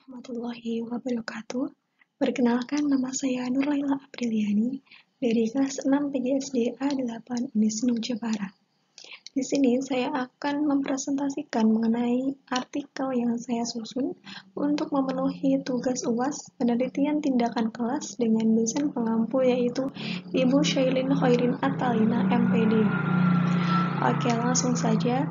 Warahmatullahi wabarakatuh. Perkenalkan, nama saya Nurlaila Apriliani dari kelas 6 PGSD A8 Unisnu Jepara. Di sini saya akan mempresentasikan mengenai artikel yang saya susun untuk memenuhi tugas UAS penelitian tindakan kelas dengan dosen pengampu yaitu Ibu Syailin Khairin Atalina MPD. Oke, langsung saja.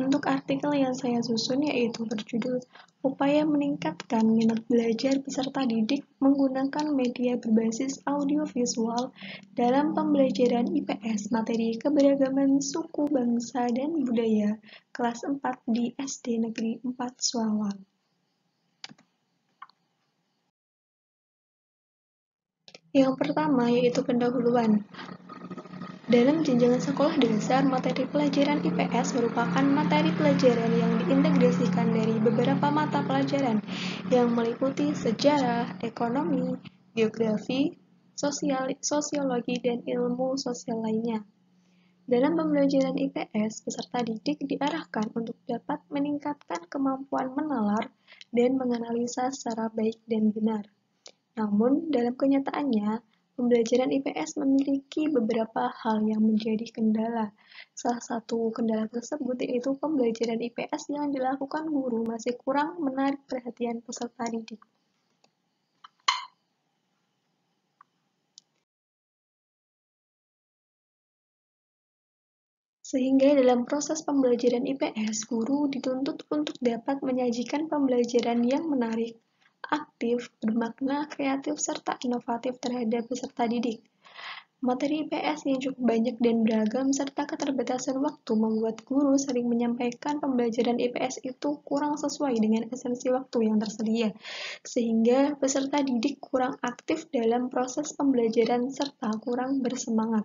Untuk artikel yang saya susun yaitu berjudul Upaya Meningkatkan Minat Belajar Peserta Didik Menggunakan Media Berbasis Audiovisual dalam Pembelajaran IPS Materi Keberagaman Suku, Bangsa, dan Budaya kelas 4 di SD Negeri 4 Swawal. Yang pertama yaitu pendahuluan. Dalam jenjang sekolah dasar, materi pelajaran IPS merupakan materi pelajaran yang diintegrasikan dari beberapa mata pelajaran yang meliputi sejarah, ekonomi, geografi, sosiologi, dan ilmu sosial lainnya. Dalam pembelajaran IPS, peserta didik diarahkan untuk dapat meningkatkan kemampuan menalar dan menganalisa secara baik dan benar. Namun, dalam kenyataannya, pembelajaran IPS memiliki beberapa hal yang menjadi kendala. Salah satu kendala tersebut yaitu pembelajaran IPS yang dilakukan guru masih kurang menarik perhatian peserta didik. Sehingga dalam proses pembelajaran IPS, guru dituntut untuk dapat menyajikan pembelajaran yang menarik, aktif, bermakna, kreatif, serta inovatif terhadap peserta didik. Materi IPS yang cukup banyak dan beragam serta keterbatasan waktu membuat guru sering menyampaikan pembelajaran IPS itu kurang sesuai dengan esensi waktu yang tersedia, sehingga peserta didik kurang aktif dalam proses pembelajaran serta kurang bersemangat.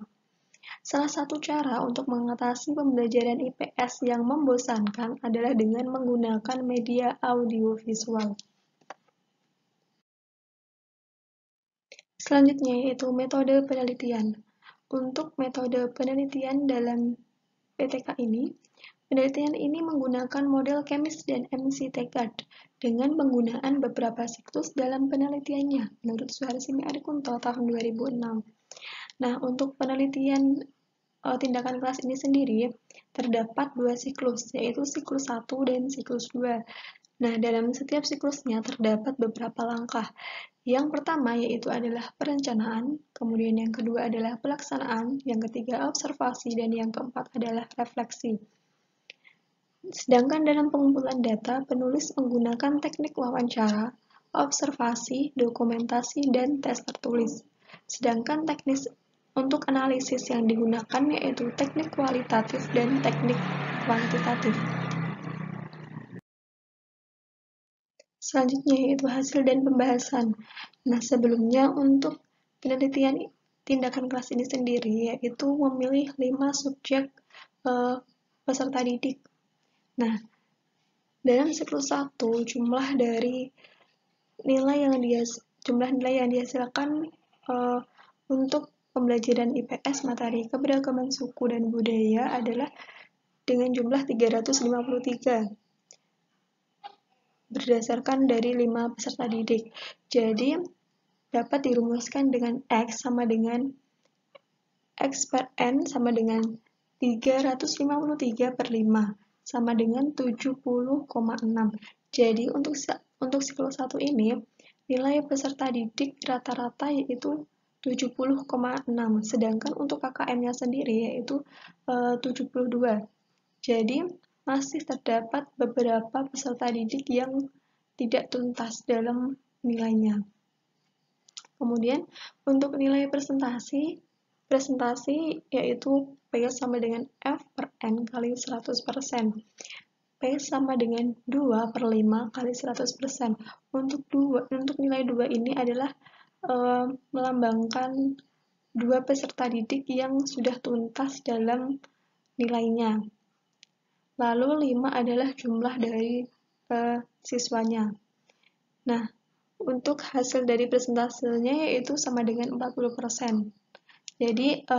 Salah satu cara untuk mengatasi pembelajaran IPS yang membosankan adalah dengan menggunakan media audiovisual. Selanjutnya yaitu metode penelitian. Untuk metode penelitian dalam PTK ini, penelitian ini menggunakan model Chemis dan MC Tegart dengan penggunaan beberapa siklus dalam penelitiannya menurut Suharsini Arikunto tahun 2006. Nah, untuk penelitian tindakan kelas ini sendiri terdapat dua siklus, yaitu siklus 1 dan siklus 2. Nah, dalam setiap siklusnya terdapat beberapa langkah. Yang pertama yaitu adalah perencanaan, kemudian yang kedua adalah pelaksanaan, yang ketiga observasi, dan yang keempat adalah refleksi. Sedangkan dalam pengumpulan data, penulis menggunakan teknik wawancara, observasi, dokumentasi, dan tes tertulis. Sedangkan teknis untuk analisis yang digunakan yaitu teknik kualitatif dan teknik kuantitatif. Selanjutnya yaitu hasil dan pembahasan. Nah, sebelumnya untuk penelitian tindakan kelas ini sendiri yaitu memilih 5 subjek peserta didik. Nah, dalam siklus 1 jumlah nilai yang dihasilkan untuk pembelajaran IPS materi keberagaman suku dan budaya adalah dengan jumlah 353 berdasarkan dari 5 peserta didik. Jadi dapat dirumuskan dengan X sama dengan X per N sama dengan 353 per 5 sama dengan 70,6. Jadi untuk siklus 1 ini nilai peserta didik rata-rata yaitu 70,6, sedangkan untuk KKM-nya sendiri yaitu 72. Jadi masih terdapat beberapa peserta didik yang tidak tuntas dalam nilainya. Kemudian untuk nilai presentasi yaitu P sama dengan F per N kali 100%. P sama dengan 2 per 5 kali 100%. Untuk nilai 2 ini adalah melambangkan 2 peserta didik yang sudah tuntas dalam nilainya. Lalu 5 adalah jumlah dari siswanya. Nah, untuk hasil dari presentasinya yaitu sama dengan 40%. Jadi,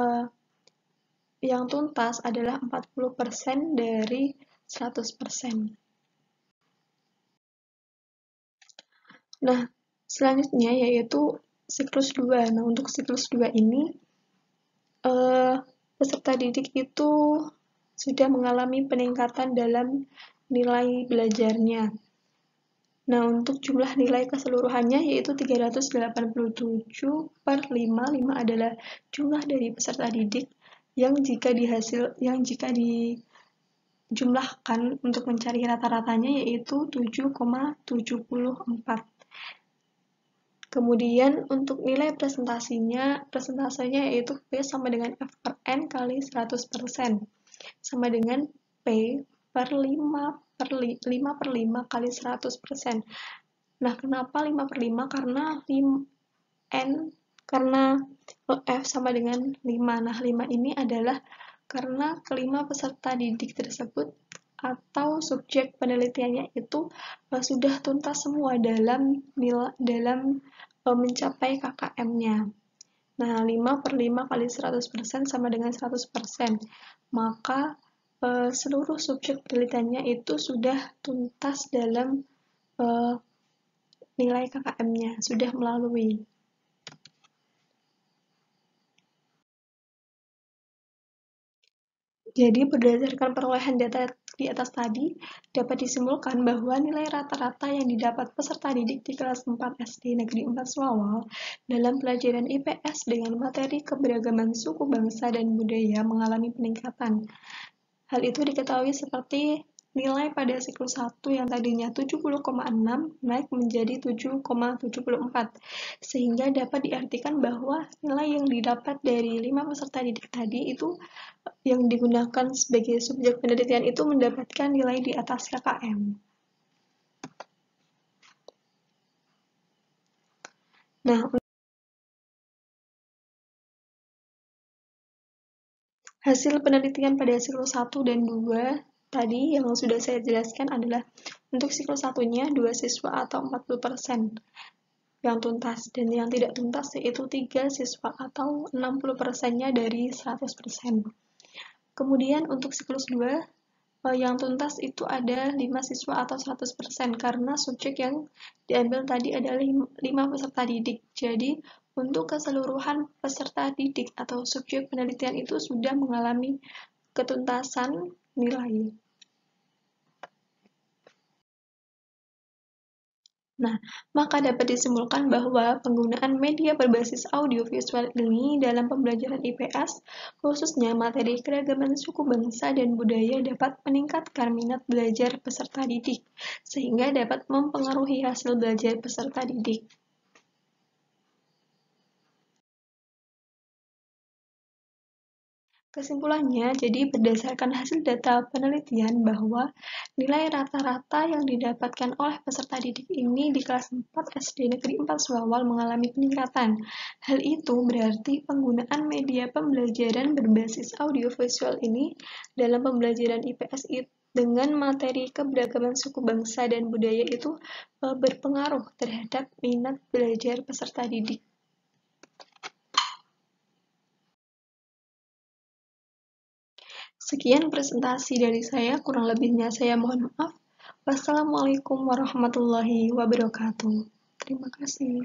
yang tuntas adalah 40% dari 100%. Nah, selanjutnya yaitu siklus 2. Nah, untuk siklus 2 ini peserta didik itu sudah mengalami peningkatan dalam nilai belajarnya. Nah, untuk jumlah nilai keseluruhannya yaitu 387 per 5. 5 adalah jumlah dari peserta didik yang jika dijumlahkan untuk mencari rata-ratanya yaitu 7,74. Kemudian untuk nilai presentasenya yaitu P sama dengan F per N kali 100%, sama dengan P per 5 kali 100%. Nah, kenapa 5 per 5? Karena F sama dengan 5. Nah, 5 ini adalah karena kelima peserta didik tersebut atau subjek penelitiannya itu sudah tuntas semua dalam mencapai KKM-nya. Nah, 5 per 5 kali 100% sama dengan 100%. Maka seluruh subjek penelitiannya itu sudah tuntas dalam nilai KKM-nya, sudah melalui. Jadi, berdasarkan perolehan data di atas tadi, dapat disimpulkan bahwa nilai rata-rata yang didapat peserta didik di kelas 4 SD Negeri 4 Swawal dalam pelajaran IPS dengan materi keberagaman suku, bangsa, dan budaya mengalami peningkatan. Hal itu diketahui seperti nilai pada siklus 1 yang tadinya 70,6 naik menjadi 7,74, sehingga dapat diartikan bahwa nilai yang didapat dari 5 peserta didik tadi itu yang digunakan sebagai subjek penelitian itu mendapatkan nilai di atas KKM. Nah, hasil penelitian pada siklus 1 dan 2 tadi yang sudah saya jelaskan adalah untuk siklus 1-nya 2 siswa atau 40% yang tuntas, dan yang tidak tuntas yaitu 3 siswa atau 60%-nya dari 100%. Kemudian untuk siklus 2 yang tuntas itu ada 5 siswa atau 100% karena subjek yang diambil tadi adalah 5 peserta didik. Jadi, untuk keseluruhan peserta didik atau subjek penelitian itu sudah mengalami ketuntasan nilai. Nah, maka dapat disimpulkan bahwa penggunaan media berbasis audiovisual ini dalam pembelajaran IPS, khususnya materi keragaman suku, bangsa, dan budaya dapat meningkatkan minat belajar peserta didik, sehingga dapat mempengaruhi hasil belajar peserta didik. Kesimpulannya, jadi berdasarkan hasil data penelitian bahwa nilai rata-rata yang didapatkan oleh peserta didik ini di kelas 4 SD Negeri 4 Swawal mengalami peningkatan. Hal itu berarti penggunaan media pembelajaran berbasis audiovisual ini dalam pembelajaran IPS dengan materi keberagaman suku, bangsa, dan budaya itu berpengaruh terhadap minat belajar peserta didik. Sekian presentasi dari saya, kurang lebihnya saya mohon maaf. Wassalamualaikum warahmatullahi wabarakatuh. Terima kasih.